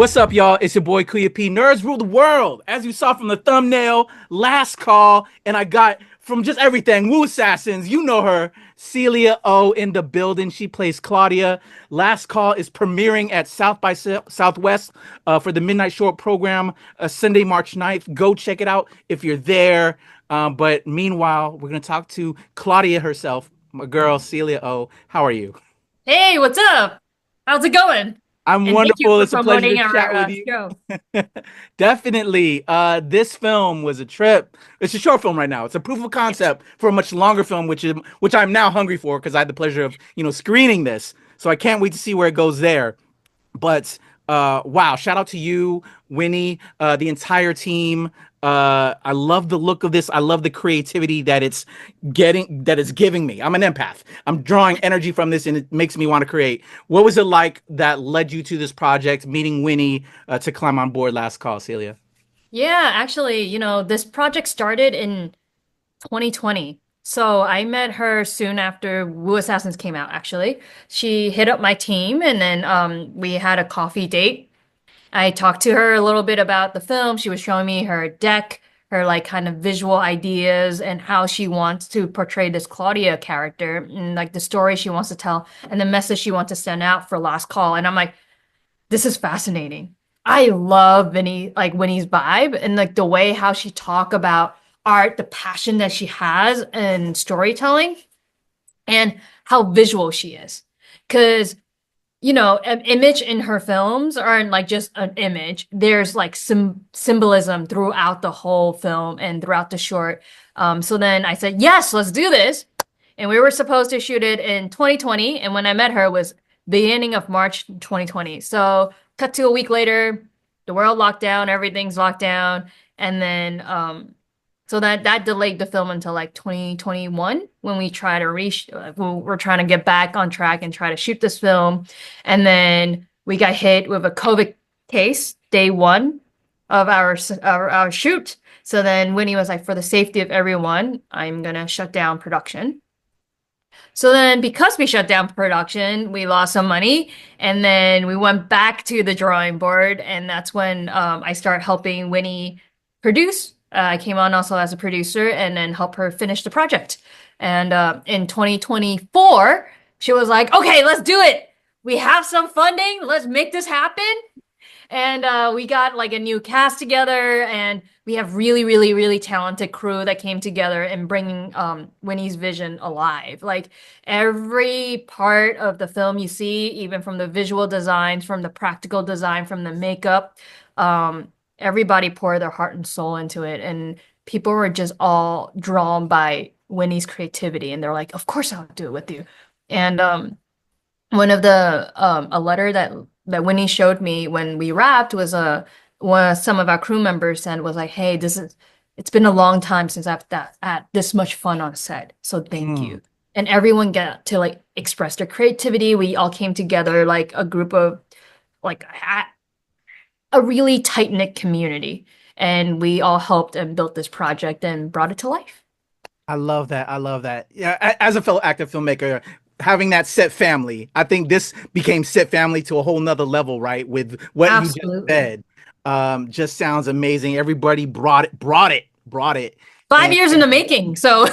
What's up, y'all? It's your boy Kuya P. Nerds rule the world. As you saw from the thumbnail, last call, and I got from just everything. Woo Assassins, you know her. Celia Au in the building. She plays Claudia. Last call is premiering at South by Southwest for the Midnight Short program, Sunday, March 9th. Go check it out if you're there. But meanwhile, we're going to talk to Claudia herself, my girl, Celia Au. How are you? Hey, what's up? How's it going? I'm And thank you wonderful. for It's a pleasure promoting to chat our with you. show. Definitely. This film was a trip. It's a short film right now. It's a proof of Yes. concept for a much longer film, which I'm now hungry for because I had the pleasure of screening this. So I can't wait to see where it goes there. But wow, shout out to you, Winnie, the entire team. I love the look of this. I love the creativity that it's giving me. I'm an empath. I'm drawing energy from this and it makes me want to create. What was it like that led you to this project, meeting Winnie to climb on board Last Call, Celia? Yeah, actually, this project started in 2020. So I met her soon after Wu Assassins came out, actually. She hit up my team and then we had a coffee date. I talked to her a little bit about the film. She was showing me her deck, her like kind of visual ideas and how she wants to portray this Claudia character and like the story she wants to tell and the message she wants to send out for Last Call. And I'm like, this is fascinating. I love Winnie's vibe and like the way how she talk about art, the passion that she has in storytelling, and how visual she is. Because an image in her films aren't like just an image. There's like some symbolism throughout the whole film and throughout the short. So then I said, yes, let's do this. And we were supposed to shoot it in 2020. And when I met her it was beginning of March 2020. So cut to a week later, the world locked down, everything's locked down. And then so that delayed the film until like 2021 when we try to we're trying to get back on track and try to shoot this film. And then we got hit with a COVID case day one of our shoot. So then Winnie was like, for the safety of everyone, I'm gonna shut down production. So then because we shut down production, we lost some money and then we went back to the drawing board. And that's when I started helping Winnie produce. I came on also as a producer and then help her finish the project. And in 2024, she was like, okay, let's do it. We have some funding. Let's make this happen. And we got like a new cast together, and we have really, really, really talented crew that came together and bringing Winnie's vision alive. Like every part of the film you see, even from the visual designs, from the practical design, from the makeup, everybody poured their heart and soul into it, and people were just all drawn by Winnie's creativity, and they're like, "Of course, I'll do it with you." And one of the a letter that Winnie showed me when we wrapped was some of our crew members said was like, "Hey, it's been a long time since I've had this much fun on set, so thank Mm. you." And everyone got to like express their creativity. We all came together like a group of like a really tight-knit community, and we all helped and built this project and brought it to life. I love that. I love that. Yeah, as a fellow active filmmaker, having that set family, I think this became set family to a whole nother level, right? With what you just Absolutely. said, just sounds amazing. Everybody brought it, 5 years in the making, so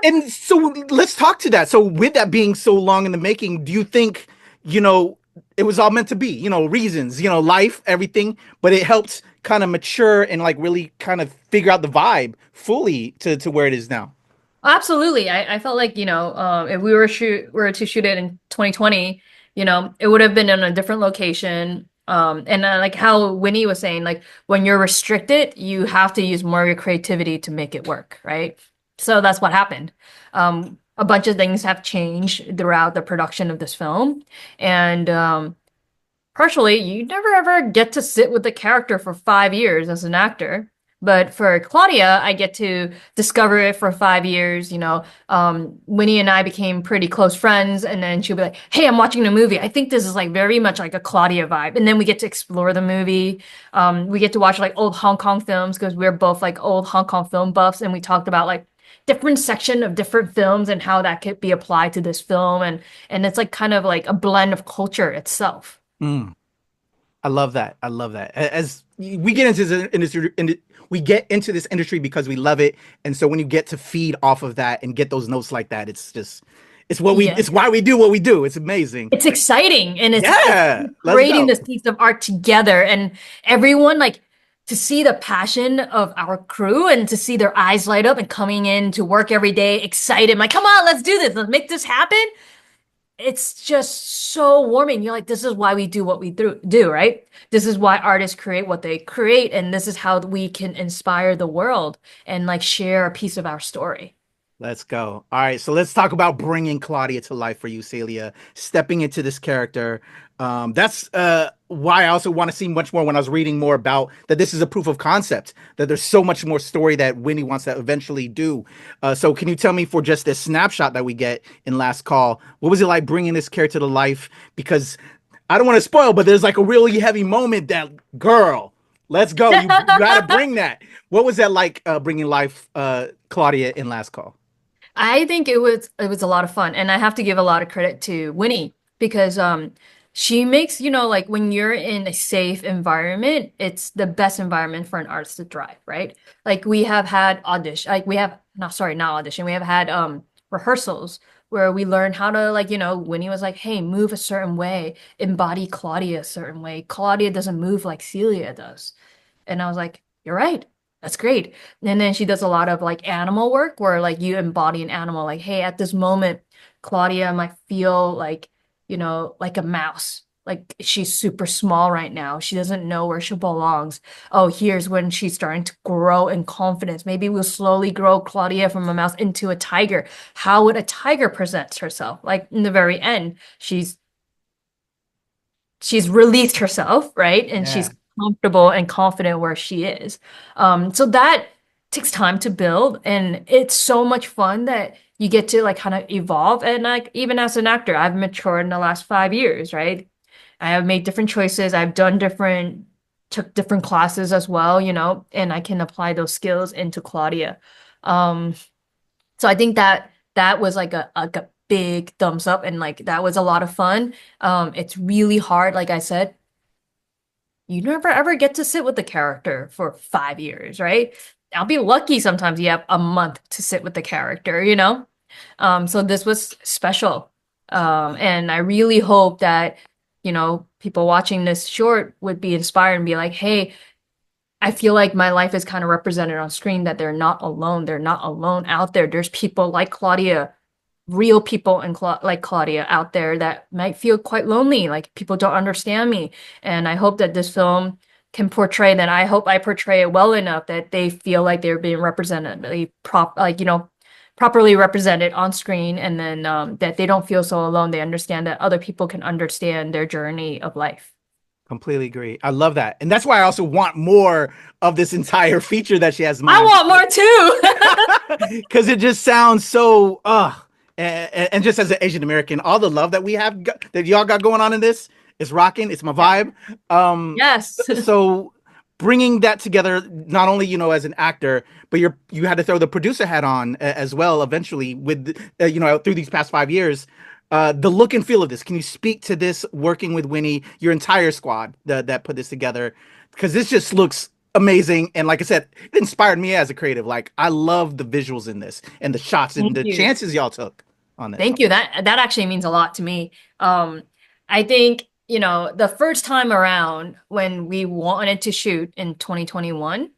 and so let's talk to that. So with that being so long in the making, do you think, you know, it was all meant to be, reasons, life, everything, but it helped kind of mature and like really kind of figure out the vibe fully to where it is now. absolutely. I felt like, if we were to shoot it in 2020, it would have been in a different location. And like how Winnie was saying, like when you're restricted, you have to use more of your creativity to make it work, right? So that's what happened. A bunch of things have changed throughout the production of this film, and partially, you never ever get to sit with the character for 5 years as an actor. But for Claudia, I get to discover it for 5 years. Winnie and I became pretty close friends, and then she'll be like, "Hey, I'm watching the movie. I think this is like very much like a Claudia vibe." And then we get to explore the movie. We get to watch like old Hong Kong films because we're both like old Hong Kong film buffs, and we talked about like different section of different films and how that could be applied to this film, and it's like kind of like a blend of culture itself. Mm. I love that. I love that. As we get into this industry, we get into this industry because we love it, and so when you get to feed off of that and get those notes like that, it's just, Yeah. it's why we do what we do. It's amazing. It's exciting and it's Yeah, let's creating go. this piece of art together and everyone like to see the passion of our crew and to see their eyes light up and coming in to work every day excited like come on let's do this let's make this happen it's just so warming you're like this is why we do what we do right this is why artists create what they create and this is how we can inspire the world and like share a piece of our story. Let's go. All right, so let's talk about bringing Claudia to life for you, Celia. Stepping into this character. That's why I also want to see much more when I was reading more about that. This is a proof of concept that there's so much more story that Winnie wants to eventually do. So, can you tell me for just this snapshot that we get in Last Call, what was it like bringing this character to life? Because I don't want to spoil, but there's like a really heavy moment that, girl, let's go. You got to bring that. What was that like bringing life Claudia in Last Call? I think it was a lot of fun, and I have to give a lot of credit to Winnie because she makes, like when you're in a safe environment, it's the best environment for an artist to thrive, right? Like we have had audition, like we have not sorry, not audition, we have had rehearsals where we learn how to like, Winnie was like, "Hey, move a certain way, embody Claudia a certain way. Claudia doesn't move like Celia does." And I was like, "You're right. That's great." And then she does a lot of like animal work where like you embody an animal. Like, hey, at this moment, Claudia might feel like, like a mouse. Like she's super small right now. She doesn't know where she belongs. Oh, here's when she's starting to grow in confidence. Maybe we'll slowly grow Claudia from a mouse into a tiger. How would a tiger present herself? Like in the very end, she's released herself, right? And she's Yeah. comfortable and confident where she is. So that takes time to build, and it's so much fun that you get to like kind of evolve. And like even as an actor, I've matured in the last 5 years, right? I have made different choices. I've done took different classes as well, and I can apply those skills into Claudia. Um, so I think that was like a big thumbs up and like that was a lot of fun. It's really hard, like I said, you never ever get to sit with the character for 5 years, right? I'll be lucky sometimes you have a month to sit with the character. So this was special. And I really hope that, people watching this short would be inspired and be like, hey, I feel like my life is kind of represented on screen that they're not alone. They're not alone out there. There's people like Claudia, real people and like Claudia out there that might feel quite lonely. Like people don't understand me. And I hope that this film can portray that. I hope I portray it well enough that they feel like they're being represented, properly represented on screen. And then that they don't feel so alone. They understand that other people can understand their journey of life. Completely agree. I love that. And that's why I also want more of this entire feature that she has in I mind. want more too. Because it just sounds so, and just as an Asian American, all the love that we have, that y'all got going on in this is rocking. It's my vibe. Yes. So bringing that together, not only, as an actor, but you had to throw the producer hat on as well eventually with, through these past 5 years. The look and feel of this. Can you speak to this working with Winnie, your entire squad that put this together? Because this just looks amazing. And like I said, it inspired me as a creative. Like I love the visuals in this and the shots and Thank the you. chances y'all took on this. Thank you. That actually means a lot to me. I think, the first time around when we wanted to shoot in 2021,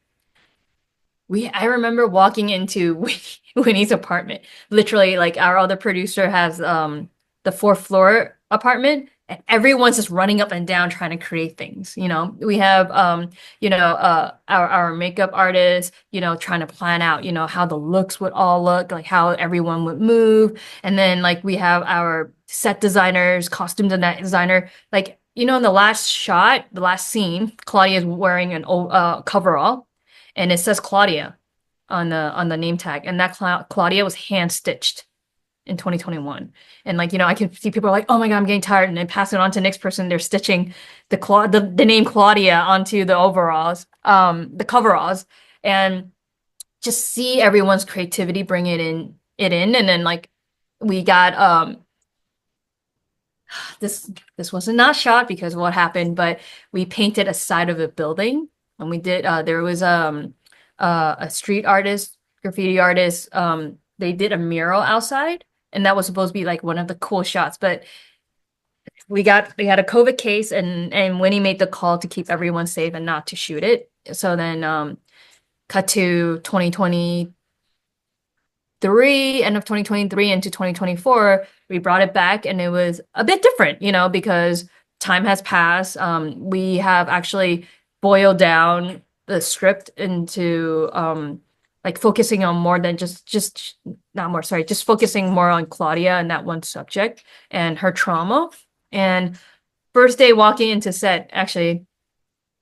I remember walking into Winnie's apartment. Literally, like our other producer has the fourth floor apartment, and everyone's just running up and down trying to create things. We have our makeup artist, trying to plan out, how the looks would all look, like how everyone would move. And then like we have our set designers, costume designer, like in the last shot, the last scene, Claudia is wearing an old coverall and it says Claudia on the name tag, and that Claudia was hand stitched in 2021. And like I can see people are like, "Oh my God, I'm getting tired," and then pass it on to the next person. They're stitching the name Claudia onto the overalls, the coveralls, and just see everyone's creativity bring it in, and then like we got this was not shot because of what happened, but we painted a side of a building, and we did there was a street artist, graffiti artist, they did a mural outside, and that was supposed to be like one of the cool shots, but we had a COVID case, and Winnie made the call to keep everyone safe and not to shoot it. So then cut to 2023, end of 2023 into 2024, we brought it back, and it was a bit different, because time has passed. We have actually boiled down the script into like focusing on more than just not more, sorry, just focusing more on Claudia and that one subject and her trauma. And first day walking into set, actually,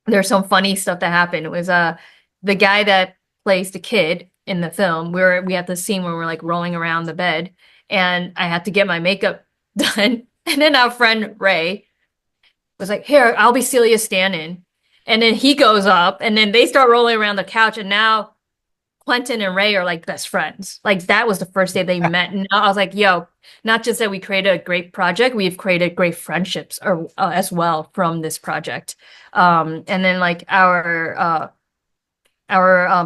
there's some funny stuff that happened. It was the guy that plays the kid in the film. We had the scene where we're like rolling around the bed, and I had to get my makeup done. And then our friend Ray was like, "Here, I'll be Celia stand-in." And then he goes up, and then they start rolling around the couch, and now Quentin and Ray are like best friends. Like that was the first day they met, and I was like, "Yo, not just that we created a great project, we've created great friendships as well from this project." And then like our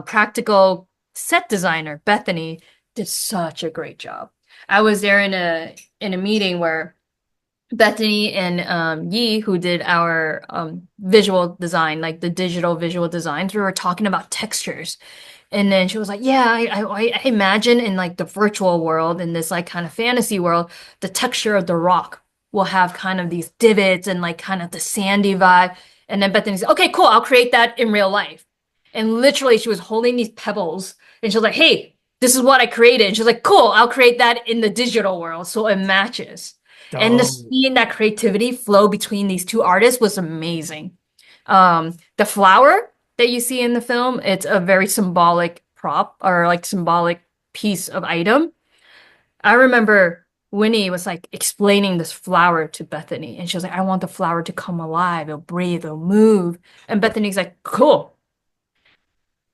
practical set designer Bethany did such a great job. I was there in a meeting where Bethany and Yi, who did our visual design, like the digital visual designs, we were talking about textures. And then she was like, "Yeah, I imagine in like the virtual world, in this like kind of fantasy world, the texture of the rock will have kind of these divots and like kind of the sandy vibe." And then Bethany said, "Okay, cool, I'll create that in real life." And literally, she was holding these pebbles, and she was like, "Hey, this is what I created." And she was like, "Cool, I'll create that in the digital world so it matches." And the Dope. seeing that creativity flow between these two artists was amazing. The flower that you see in the film, it's a very symbolic prop or like symbolic piece of item. I remember Winnie was like explaining this flower to Bethany, and she was like, "I want the flower to come alive, it'll breathe, it'll move." And Bethany's like, "Cool."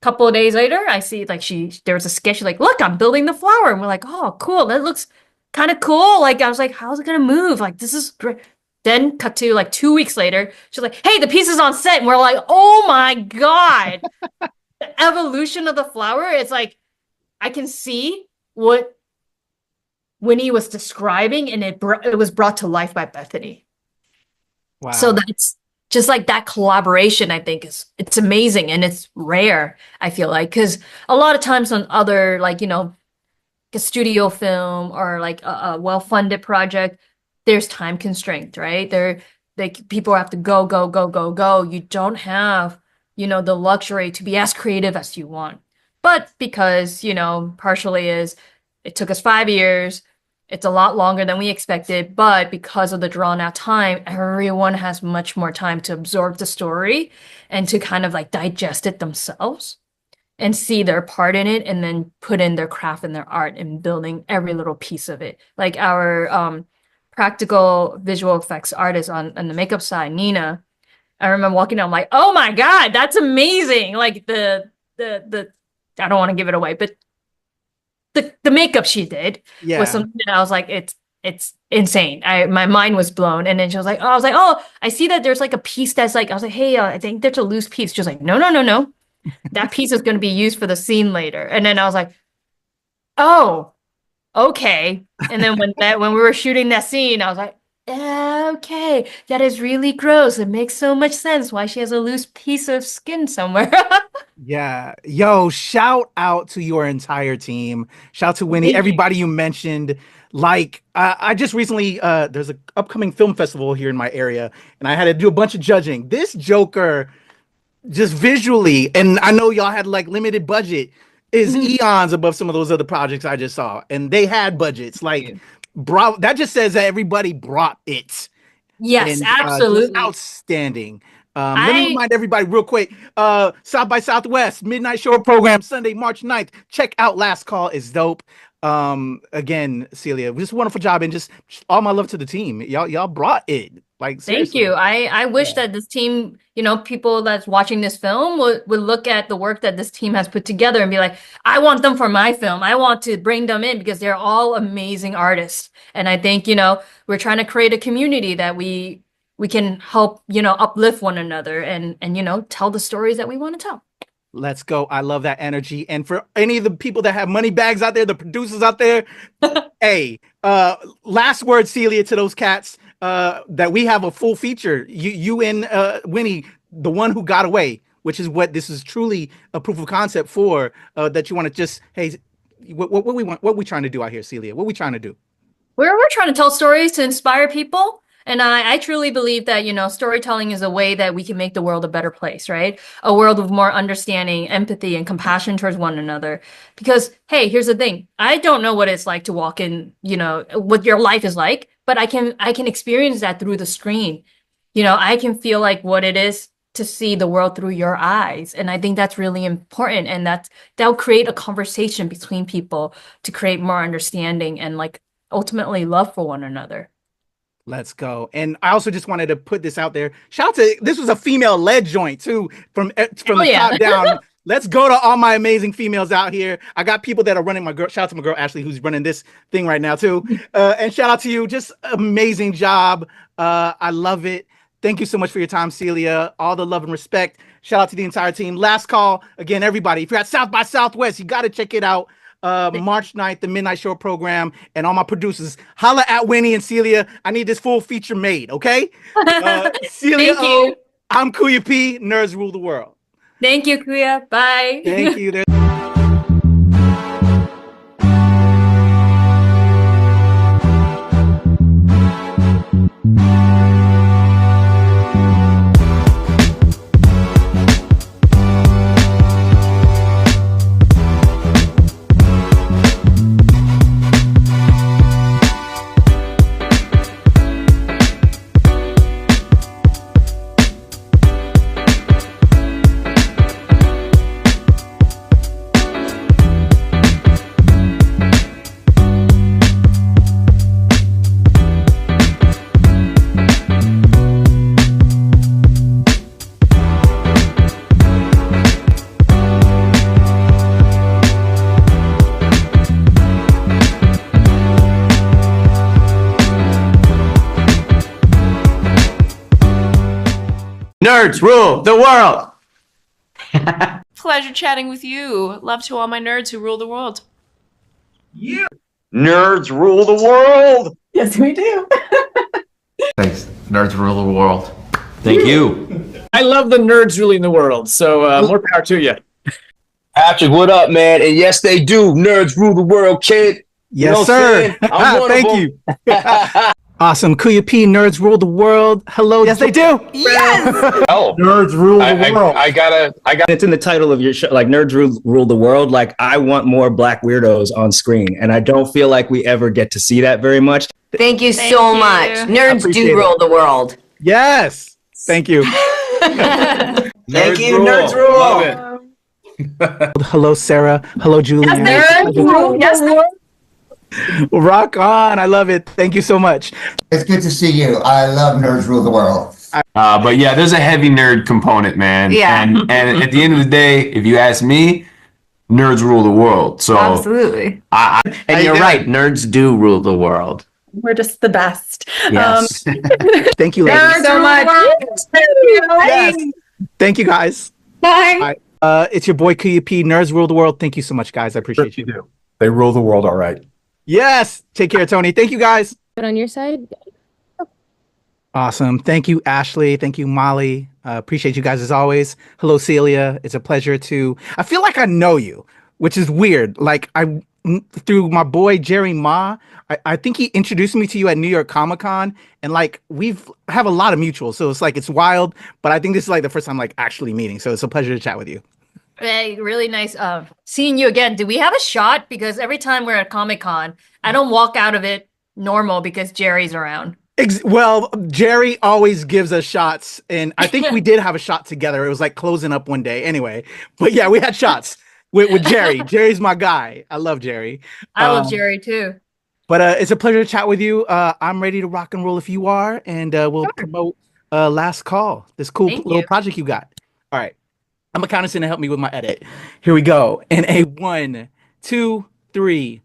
Couple of days later, I see like there was a sketch, she's like, "Look, I'm building the flower." And we're like, "Oh, cool. That looks kind of cool." Like I was like, "How's it gonna move? Like this is great." Then cut to like 2 weeks later, she's like, "Hey, the piece is on set." And we're like, "Oh my God." The evolution of the flower, it's like I can see what Winnie was describing, and it was brought to life by Bethany. So Wow. that's just like that collaboration, I think it's amazing, and it's rare, I feel like, because a lot of times on other like, a studio film or like a well-funded project, there's time constraint, right? People have to go, go, go, go, go. You don't have, the luxury to be as creative as you want. But because, partially is it took us 5 years, it's a lot longer than we expected, but because of the drawn out time, everyone has much more time to absorb the story and to kind of like digest it themselves and see their part in it and then put in their craft and their art in building every little piece of it. Like our practical visual effects artist on the makeup side, Nina, I remember walking out, I'm like, "Oh my God, that's amazing." Like the I don't want to give it away, but the makeup she did was Yeah. something that I was like, it's insane. My mind was blown. And then she was like, "Oh," I was like, "Oh, I see that there's like a piece that's like," I was like, "Hey, I think there's a loose piece." She was like, "No, no, no, no. That piece is going to be used for the scene later." And then I was like, "Oh, okay." And then when we were shooting that scene, I was like, "Okay, that is really gross. It makes so much sense why she has a loose piece of skin somewhere." Yeah. Yo, shout out to your entire team. Shout out to Winnie, Thank you. everybody you mentioned. Like, I just recently, there's an upcoming film festival here in my area, and I had to do a bunch of judging. This Joker, just visually, and I know y'all had like limited budget, is Mhm. eons above some of those other projects I just saw. And they had budgets. Thank Like, you. bro, that just says that everybody brought it. Yes, And just absolutely. outstanding. Let me I remind everybody real quick. South by Southwest Midnight Show program Sunday, March 9th. Check out Last Call is dope. Again, Celia, just a wonderful job, and just all my love to the team. Y'all brought it. Like, Thank seriously. you. I wish Yeah. that this team, people that's watching this film would look at the work that this team has put together and be like, I want them for my film. I want to bring them in because they're all amazing artists. And I think, we're trying to create a community that we can help, uplift one another and tell the stories that we want to tell. Let's go. I love that energy. And for any of the people that have money bags out there, the producers out there, hey, last word, Celia, to those cats, that we have a full feature. You and Winnie, the one who got away, which is what this is truly a proof of concept for, that you want to just, hey, what we trying to do out here, Celia? What we trying to do? We're trying to tell stories to inspire people. And I truly believe that, storytelling is a way that we can make the world a better place, right? A world with more understanding, empathy, and compassion towards one another. Because, hey, here's the thing. I don't know what it's like to walk in, what your life is like, but I can experience that through the screen. I can feel like what it is to see the world through your eyes. And I think that's really important. And that'll create a conversation between people to create more understanding and like ultimately love for one another. Let's go. And I also just wanted to put this out there. Shout out to, this was a female led joint too, from the top down. Let's go to all my amazing females out here. I got people that are running my girl. Shout out to my girl Ashley, who's running this thing right now too. And shout out to you. Just amazing job. I love it. Thank you so much for your time, Celia. All the love and respect. Shout out to the entire team. Last call again, everybody. If you're at South by Southwest, you got to check it out. March 9th, the Midnight Show program, and all my producers, holla at Winnie and Celia. I need this full feature made, okay? Celia Au, I'm Kuya P. Nerds rule the world. Thank you, Kuya. Bye. Thank you. Nerds rule the world. Pleasure chatting with you. Love to all my nerds who rule the world. You nerds rule the world. Yes, we do. Thanks. Nerds rule the world. Thank you. I love the nerds ruling the world, so more power to you. Patrick, what up, man? And yes, they do. Nerds rule the world, kid. Yes, sir. Thank you. Awesome. Kuya P, Nerds Rule the World. Hello. Yes, they do. Yes. Oh, Nerds rule the world. I got. It's in the title of your show, like Nerds Rule the World. Like, I want more Black weirdos on screen, and I don't feel like we ever get to see that very much. Thank you so much. Nerds do rule the world. Yes. Thank you. Thank you, Nerds Rule. Love it. Hello, Sarah. Hello, Julian. Nerds rule. Yes. Rock on. I love it. Thank you so much. It's good to see you. I love Nerds Rule the World. But yeah, there's a heavy nerd component, man. Yeah. And at the end of the day, if you ask me, nerds rule the world. So Absolutely. And you're right. Nerds do rule the world. We're just the best. Yes. Thank you, ladies. Nerds so much. Yes. Thank you, guys. Bye. It's your boy Kuya P. Nerds Rule the World. Thank you so much, guys. I appreciate you. They rule the world, all right. Yes. Take care, Tony. Thank you, guys. But on your side? Awesome. Thank you, Ashley. Thank you, Molly. Appreciate you guys as always. Hello, Celia. It's a pleasure to. I feel like I know you, which is weird. Like through my boy Jerry Ma, I think he introduced me to you at New York Comic Con, and like have a lot of mutuals. So it's like it's wild. But I think this is like the first time like actually meeting. So it's a pleasure to chat with you. Hey, really nice seeing you again. Do we have a shot? Because every time we're at Comic-Con, I don't walk out of it normal because Jerry's around. Well, Jerry always gives us shots, and I think we did have a shot together. It was like closing up one day anyway. But yeah, we had shots with Jerry. Jerry's my guy. I love Jerry. I love Jerry too. But it's a pleasure to chat with you. I'm ready to rock and roll if you are, and we'll promote Last Call, this cool little project you got. All right. I'm gonna count us in to help me with my edit. Here we go. In a 1, 2, 3.